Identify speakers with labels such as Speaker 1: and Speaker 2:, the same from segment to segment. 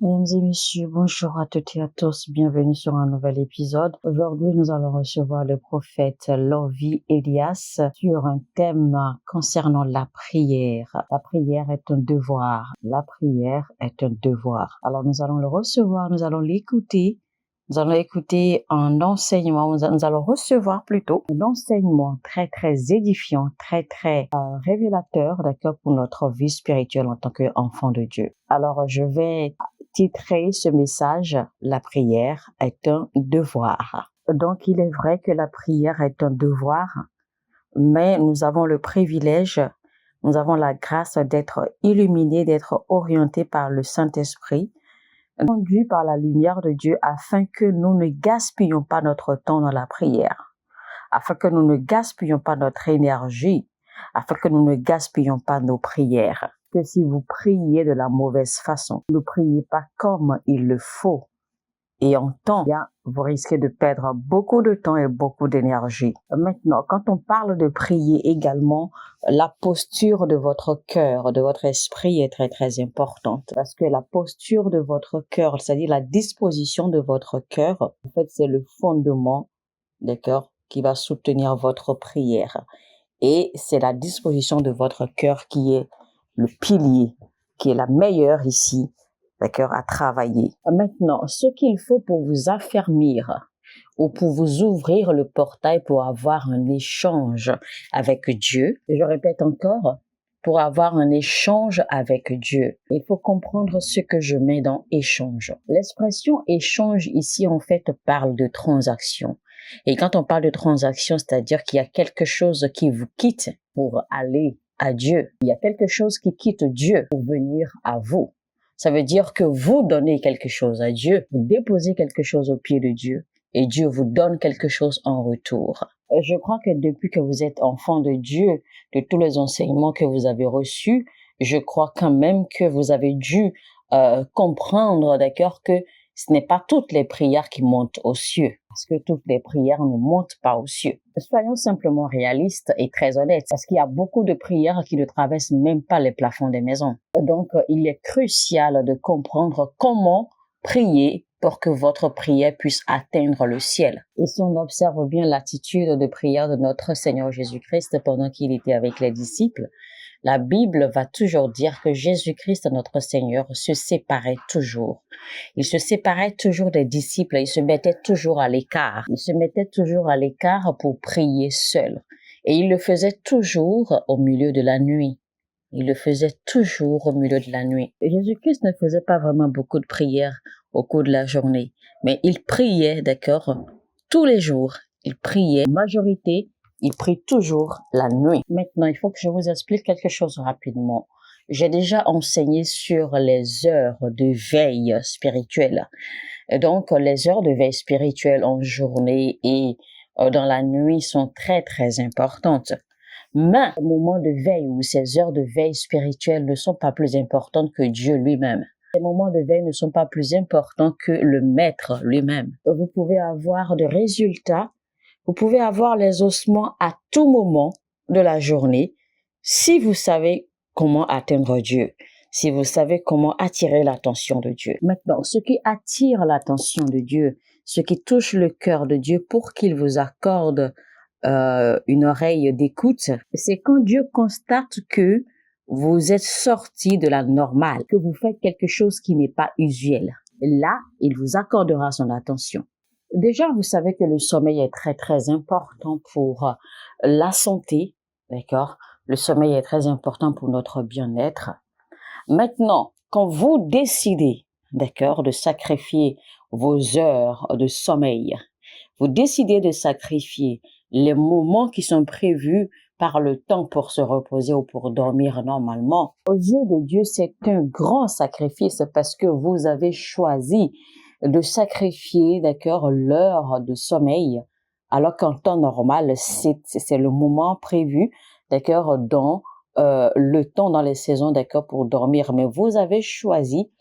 Speaker 1: Mesdames et messieurs, bonjour à toutes et à tous, bienvenue sur un nouvel épisode. Aujourd'hui, nous allons recevoir le prophète Lovie Elias sur un thème concernant la prière. La prière est un devoir. La prière est un devoir. Alors, nous allons le recevoir, nous allons l'écouter. Nous allons écouter un enseignement, nous allons recevoir plutôt un enseignement très édifiant, très révélateur, d'accord, pour notre vie spirituelle en tant qu'enfant de Dieu. Alors, je vais titrer ce message « La prière est un devoir ». Donc, il est vrai que la prière est un devoir, mais nous avons le privilège, nous avons la grâce d'être illuminés, d'être orientés par le Saint-Esprit, conduits par la lumière de Dieu afin que nous ne gaspillons pas notre temps dans la prière, afin que nous ne gaspillons pas notre énergie, afin que nous ne gaspillons pas nos prières. Que si vous priez de la mauvaise façon, ne priez pas comme il le faut, et en temps, vous risquez de perdre beaucoup de temps et beaucoup d'énergie. Maintenant, quand on parle de prier également, la posture de votre cœur, de votre esprit est très importante. Parce que la posture de votre cœur, c'est-à-dire la disposition de votre cœur, en fait, c'est le fondement, d'accord, qui va soutenir votre prière. Et c'est la disposition de votre cœur qui est le pilier, qui est la meilleure ici, d'accord, à travailler. Maintenant, ce qu'il faut pour vous affermir ou pour vous ouvrir le portail pour avoir un échange avec Dieu, je répète encore, pour avoir un échange avec Dieu, il faut comprendre ce que je mets dans échange. L'expression échange ici, en fait, parle de transaction. Et quand on parle de transaction, c'est-à-dire qu'il y a quelque chose qui vous quitte pour aller à Dieu. Il y a quelque chose qui quitte Dieu pour venir à vous. Ça veut dire que vous donnez quelque chose à Dieu, vous déposez quelque chose au pied de Dieu et Dieu vous donne quelque chose en retour. Je crois que depuis que vous êtes enfant de Dieu, de tous les enseignements que vous avez reçus, je crois quand même que vous avez dû comprendre, d'accord, que ce n'est pas toutes les prières qui montent aux cieux, parce que toutes les prières ne montent pas aux cieux. Soyons simplement réalistes et très honnêtes, parce qu'il y a beaucoup de prières qui ne traversent même pas les plafonds des maisons. Donc, il est crucial de comprendre comment prier pour que votre prière puisse atteindre le ciel. Et si on observe bien l'attitude de prière de notre Seigneur Jésus-Christ pendant qu'il était avec les disciples, la Bible va toujours dire que Jésus-Christ, notre Seigneur, se séparait toujours. Il se séparait toujours des disciples, il se mettait toujours à l'écart. Il se mettait toujours à l'écart pour prier seul. Et il le faisait toujours au milieu de la nuit. Il le faisait toujours au milieu de la nuit. Jésus-Christ ne faisait pas vraiment beaucoup de prières au cours de la journée, mais il priait, d'accord, tous les jours. Il priait, majorité, il prie toujours la nuit. Maintenant, il faut que je vous explique quelque chose rapidement. J'ai déjà enseigné sur les heures de veille spirituelle. Donc, les heures de veille spirituelle en journée et dans la nuit sont très importantes. Mais les moments de veille ou ces heures de veille spirituelle ne sont pas plus importantes que Dieu lui-même. Les moments de veille ne sont pas plus importants que le Maître lui-même. Vous pouvez avoir des résultats, vous pouvez avoir les ossements à tout moment de la journée si vous savez comment atteindre Dieu, si vous savez comment attirer l'attention de Dieu. Maintenant, ce qui attire l'attention de Dieu, ce qui touche le cœur de Dieu pour qu'il vous accorde une oreille d'écoute, c'est quand Dieu constate que vous êtes sorti de la normale, que vous faites quelque chose qui n'est pas usuel. Là, il vous accordera son attention. Déjà, vous savez que le sommeil est très important pour la santé, d'accord? Le sommeil est très important pour notre bien-être. Maintenant, quand vous décidez, d'accord, de sacrifier vos heures de sommeil, vous décidez de sacrifier les moments qui sont prévus par le temps pour se reposer ou pour dormir normalement. Aux yeux de Dieu, c'est un grand sacrifice parce que vous avez choisi de sacrifier, d'accord, l'heure de sommeil, alors qu'en temps normal, c'est le moment prévu, d'accord, dans le temps dans les saisons, d'accord, pour dormir. Mais vous avez choisi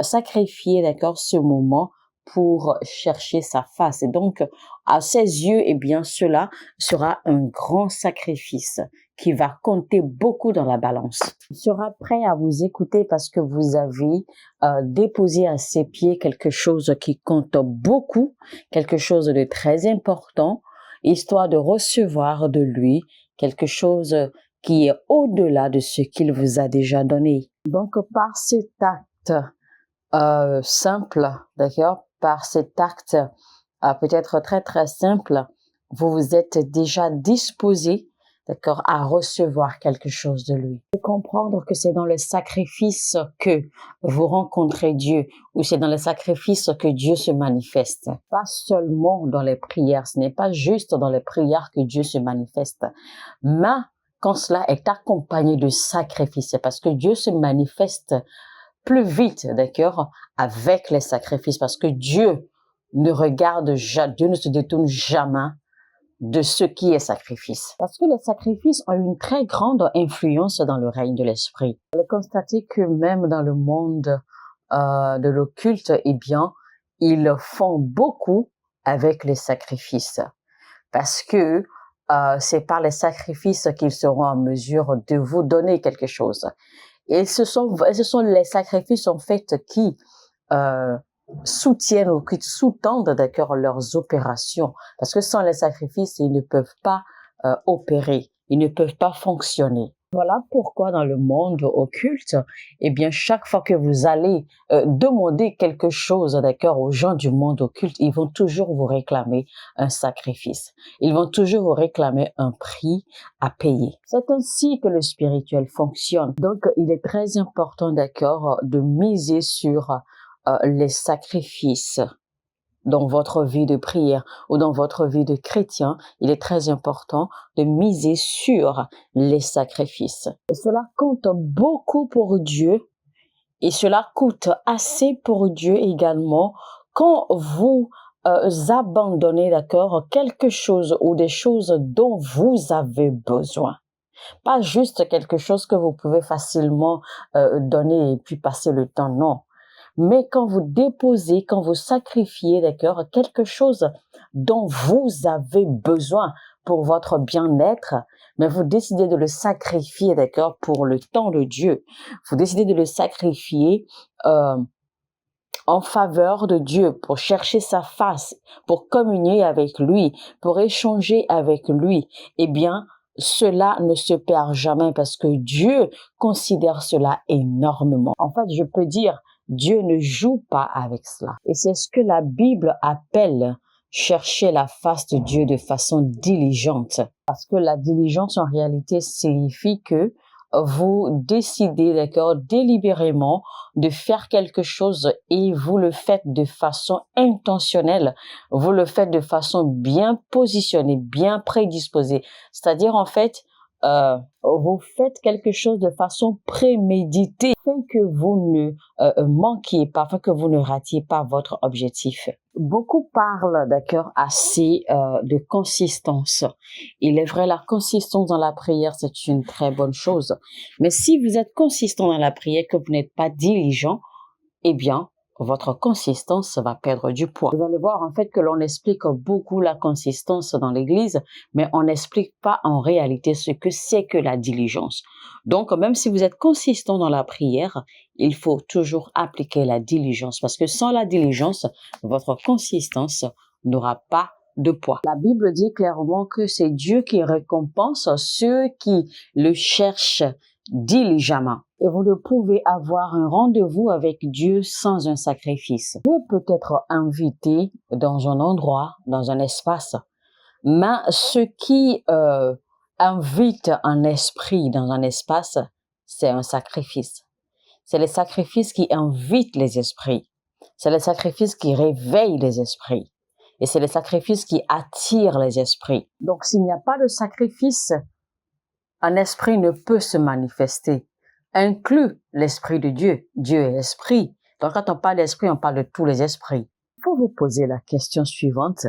Speaker 1: sacrifier, d'accord, ce moment pour chercher sa face. Et donc, à ses yeux, eh bien, cela sera un grand sacrifice qui va compter beaucoup dans la balance. Il sera prêt à vous écouter parce que vous avez déposé à ses pieds quelque chose qui compte beaucoup, quelque chose de très important, histoire de recevoir de lui quelque chose qui est au-delà de ce qu'il vous a déjà donné. Donc, par cet acte simple, d'accord, par cet acte peut-être très très simple, vous vous êtes déjà disposé, d'accord, à recevoir quelque chose de lui. De comprendre que c'est dans le sacrifice que vous rencontrez Dieu, ou c'est dans le sacrifice que Dieu se manifeste. Pas seulement dans les prières, ce n'est pas juste dans les prières que Dieu se manifeste, mais quand cela est accompagné de sacrifices, parce que Dieu se manifeste plus vite, d'accord, avec les sacrifices, parce que Dieu ne regarde jamais, Dieu ne se détourne jamais de ce qui est sacrifice. Parce que les sacrifices ont une très grande influence dans le règne de l'esprit. Vous allez constater que même dans le monde de l'occulte, eh bien, ils font beaucoup avec les sacrifices. Parce que c'est par les sacrifices qu'ils seront en mesure de vous donner quelque chose. Et ce sont les sacrifices en fait qui soutiennent ou qui sous-tendent d'accord leurs opérations. Parce que sans les sacrifices, ils ne peuvent pas opérer, ils ne peuvent pas fonctionner. Voilà pourquoi dans le monde occulte, eh bien chaque fois que vous allez demander quelque chose, d'accord, aux gens du monde occulte, ils vont toujours vous réclamer un sacrifice. Ils vont toujours vous réclamer un prix à payer. C'est ainsi que le spirituel fonctionne. Donc, il est très important, d'accord, de miser sur les sacrifices dans votre vie de prière ou dans votre vie de chrétien. Il est très important de miser sur les sacrifices. Et cela compte beaucoup pour Dieu et cela coûte assez pour Dieu également quand vous abandonnez, d'accord, quelque chose ou des choses dont vous avez besoin. Pas juste quelque chose que vous pouvez facilement donner et puis passer le temps, non. Mais quand vous déposez, quand vous sacrifiez, d'accord, quelque chose dont vous avez besoin pour votre bien-être, mais vous décidez de le sacrifier, d'accord, pour le temps de Dieu. Vous décidez de le sacrifier en faveur de Dieu, pour chercher sa face, pour communier avec lui, pour échanger avec lui. Eh bien, cela ne se perd jamais parce que Dieu considère cela énormément. En fait, je peux dire, Dieu ne joue pas avec cela. Et c'est ce que la Bible appelle chercher la face de Dieu de façon diligente. Parce que la diligence, en réalité, signifie que vous décidez, d'accord, délibérément de faire quelque chose et vous le faites de façon intentionnelle. Vous le faites de façon bien positionnée, bien prédisposée. C'est-à-dire, en fait, vous faites quelque chose de façon préméditée afin que vous ne manquiez pas, afin que vous ne ratiez pas votre objectif. Beaucoup parlent, d'accord, assez de consistance. Il est vrai, la consistance dans la prière, c'est une très bonne chose. Mais si vous êtes consistant dans la prière, que vous n'êtes pas diligent, eh bien, votre consistance va perdre du poids. Vous allez voir en fait que l'on explique beaucoup la consistance dans l'Église, mais on n'explique pas en réalité ce que c'est que la diligence. Donc, même si vous êtes consistant dans la prière, il faut toujours appliquer la diligence parce que sans la diligence, votre consistance n'aura pas de poids. La Bible dit clairement que c'est Dieu qui récompense ceux qui le cherchent diligemment. Et vous ne pouvez avoir un rendez-vous avec Dieu sans un sacrifice. Dieu peut être invité dans un endroit, dans un espace, mais ce qui invite un esprit dans un espace, c'est un sacrifice. C'est les sacrifices qui invitent les esprits. C'est les sacrifices qui réveillent les esprits. Et c'est les sacrifices qui attirent les esprits. Donc, s'il n'y a pas de sacrifice, un esprit ne peut se manifester. Inclut l'esprit de Dieu. Dieu est esprit. Donc, quand on parle d'esprit, on parle de tous les esprits. Il faut vous poser la question suivante.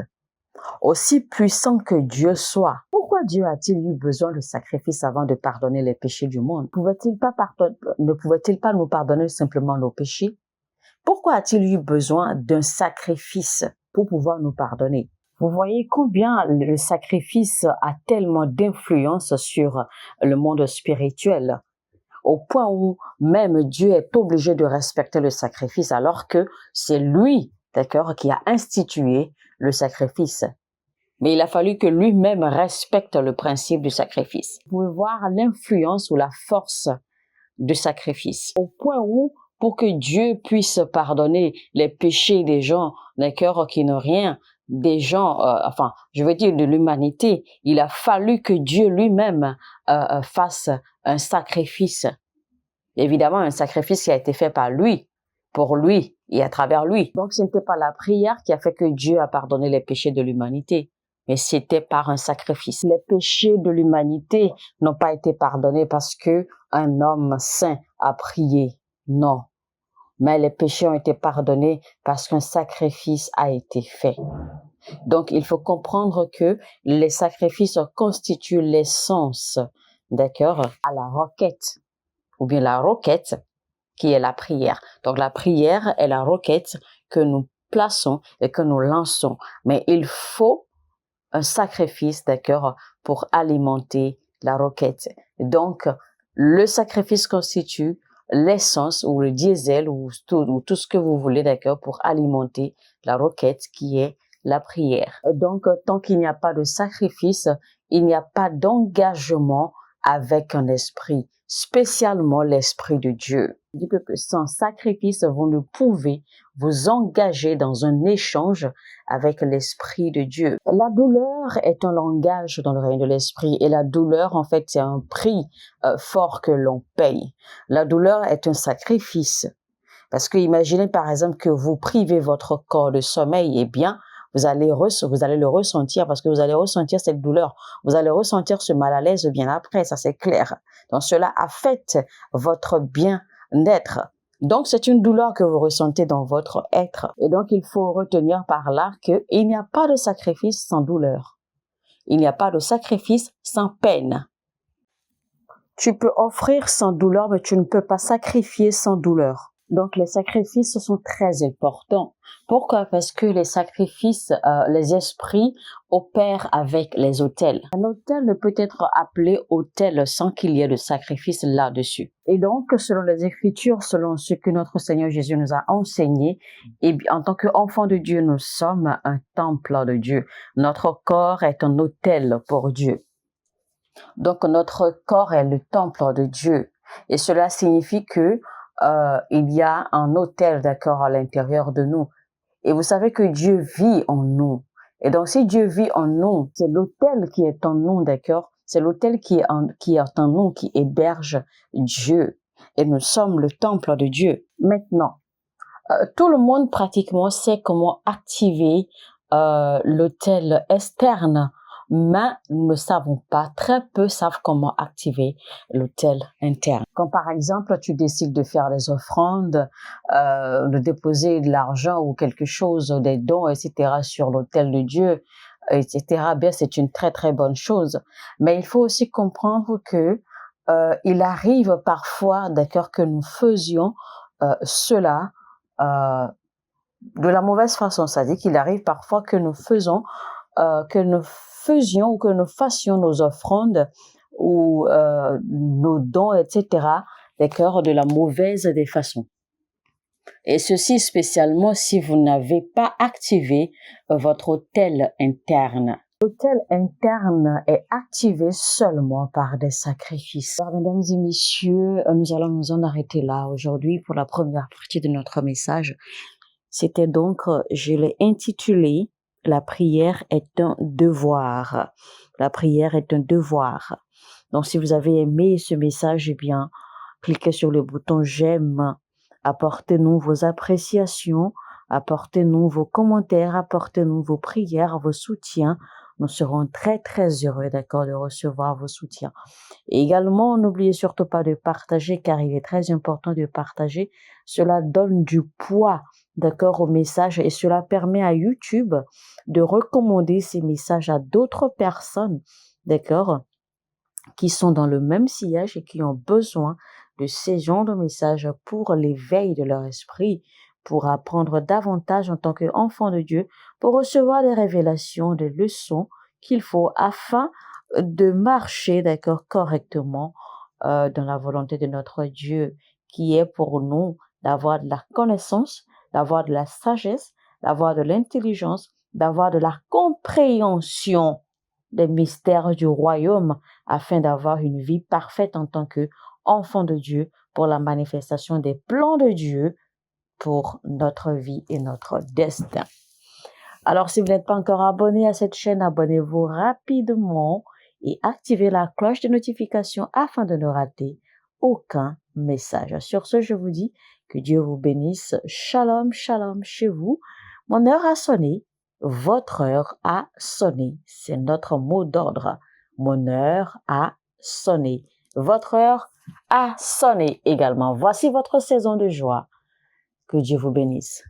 Speaker 1: Aussi puissant que Dieu soit, pourquoi Dieu a-t-il eu besoin de sacrifice avant de pardonner les péchés du monde? Ne pouvait-il pas nous pardonner simplement nos péchés? Pourquoi a-t-il eu besoin d'un sacrifice pour pouvoir nous pardonner? Vous voyez combien le sacrifice a tellement d'influence sur le monde spirituel, au point où même Dieu est obligé de respecter le sacrifice alors que c'est lui, d'accord, qui a institué le sacrifice. Mais il a fallu que lui-même respecte le principe du sacrifice. Vous pouvez voir l'influence ou la force du sacrifice, au point où pour que Dieu puisse pardonner les péchés des gens, d'accord, qui n'ont rien, des gens, je veux dire de l'humanité, il a fallu que Dieu lui-même fasse un sacrifice. Évidemment, un sacrifice qui a été fait par lui, pour lui et à travers lui. Donc, ce n'était pas la prière qui a fait que Dieu a pardonné les péchés de l'humanité, mais c'était par un sacrifice. Les péchés de l'humanité n'ont pas été pardonnés parce que un homme saint a prié. Non. Mais les péchés ont été pardonnés parce qu'un sacrifice a été fait. Donc, il faut comprendre que les sacrifices constituent l'essence, d'accord, à la requête, ou bien la requête, qui est la prière. Donc, la prière est la requête que nous plaçons et que nous lançons. Mais il faut un sacrifice, d'accord, pour alimenter la requête. Donc, le sacrifice constitue l'essence ou le diesel ou tout ce que vous voulez, d'accord, pour alimenter la requête qui est la prière. Donc, tant qu'il n'y a pas de sacrifice, il n'y a pas d'engagement avec un esprit, spécialement l'esprit de Dieu. Je dis que sans sacrifice, vous ne pouvez vous engager dans un échange avec l'esprit de Dieu. La douleur est un langage dans le règne de l'esprit et la douleur, en fait, c'est un prix fort que l'on paye. La douleur est un sacrifice. Parce que imaginez par exemple que vous privez votre corps de sommeil, eh bien, vous allez le ressentir parce que vous allez ressentir cette douleur. Vous allez ressentir ce mal à l'aise bien après, ça c'est clair. Donc cela affecte votre bien-être. Donc c'est une douleur que vous ressentez dans votre être. Et donc il faut retenir par là qu'il n'y a pas de sacrifice sans douleur. Il n'y a pas de sacrifice sans peine. Tu peux offrir sans douleur, mais tu ne peux pas sacrifier sans douleur. Donc, les sacrifices sont très importants. Pourquoi? Parce que les sacrifices, les esprits opèrent avec les autels. Un autel ne peut être appelé autel sans qu'il y ait de sacrifice là-dessus. Et donc, selon les Écritures, selon ce que notre Seigneur Jésus nous a enseigné, et en tant qu'enfants de Dieu, nous sommes un temple de Dieu. Notre corps est un autel pour Dieu. Donc, notre corps est le temple de Dieu. Et cela signifie que il y a un autel, d'accord, à l'intérieur de nous. Et vous savez que Dieu vit en nous. Et donc, si Dieu vit en nous, c'est l'autel qui est en nous, d'accord? C'est l'autel qui est en nous, qui héberge Dieu. Et nous sommes le temple de Dieu. Maintenant, tout le monde pratiquement sait comment activer l'autel externe, mais nous ne savons pas, très peu savent comment activer l'autel interne. Quand par exemple tu décides de faire des offrandes, de déposer de l'argent ou quelque chose, des dons, etc. sur l'autel de Dieu, etc., bien c'est une très très bonne chose. Mais il faut aussi comprendre que il arrive parfois, d'accord, que nous faisions cela de la mauvaise façon. C'est-à-dire qu'il arrive parfois que nous faisions ou que nous fassions nos offrandes ou nos dons, etc., d'accord, de la mauvaise des façons. Et ceci spécialement si vous n'avez pas activé votre autel interne. L'autel interne est activé seulement par des sacrifices. Alors, mesdames et messieurs, nous allons nous en arrêter là aujourd'hui pour la première partie de notre message. C'était donc, je l'ai intitulé « La prière est un devoir ». La prière est un devoir. Donc, si vous avez aimé ce message, eh bien, cliquez sur le bouton « J'aime ». Apportez-nous vos appréciations, apportez-nous vos commentaires, apportez-nous vos prières, vos soutiens. Nous serons très, très heureux, d'accord, de recevoir vos soutiens. Et également, n'oubliez surtout pas de partager, car il est très important de partager. Cela donne du poids, d'accord, au message, et cela permet à YouTube de recommander ces messages à d'autres personnes, d'accord, qui sont dans le même sillage et qui ont besoin de ces genres de messages pour l'éveil de leur esprit, pour apprendre davantage en tant qu'enfant de Dieu, pour recevoir des révélations, des leçons qu'il faut afin de marcher, d'accord, correctement dans la volonté de notre Dieu, qui est pour nous d'avoir de la connaissance, d'avoir de la sagesse, d'avoir de l'intelligence, d'avoir de la compréhension des mystères du royaume, afin d'avoir une vie parfaite en tant qu'enfant de Dieu, pour la manifestation des plans de Dieu pour notre vie et notre destin. Alors, si vous n'êtes pas encore abonné à cette chaîne, abonnez-vous rapidement et activez la cloche de notification afin de ne rater aucun message. Sur ce, je vous dis que Dieu vous bénisse. Shalom, shalom chez vous. Mon heure a sonné. Votre heure a sonné. C'est notre mot d'ordre. Mon heure a sonné. Votre heure a sonné également. Voici votre saison de joie. Que Dieu vous bénisse.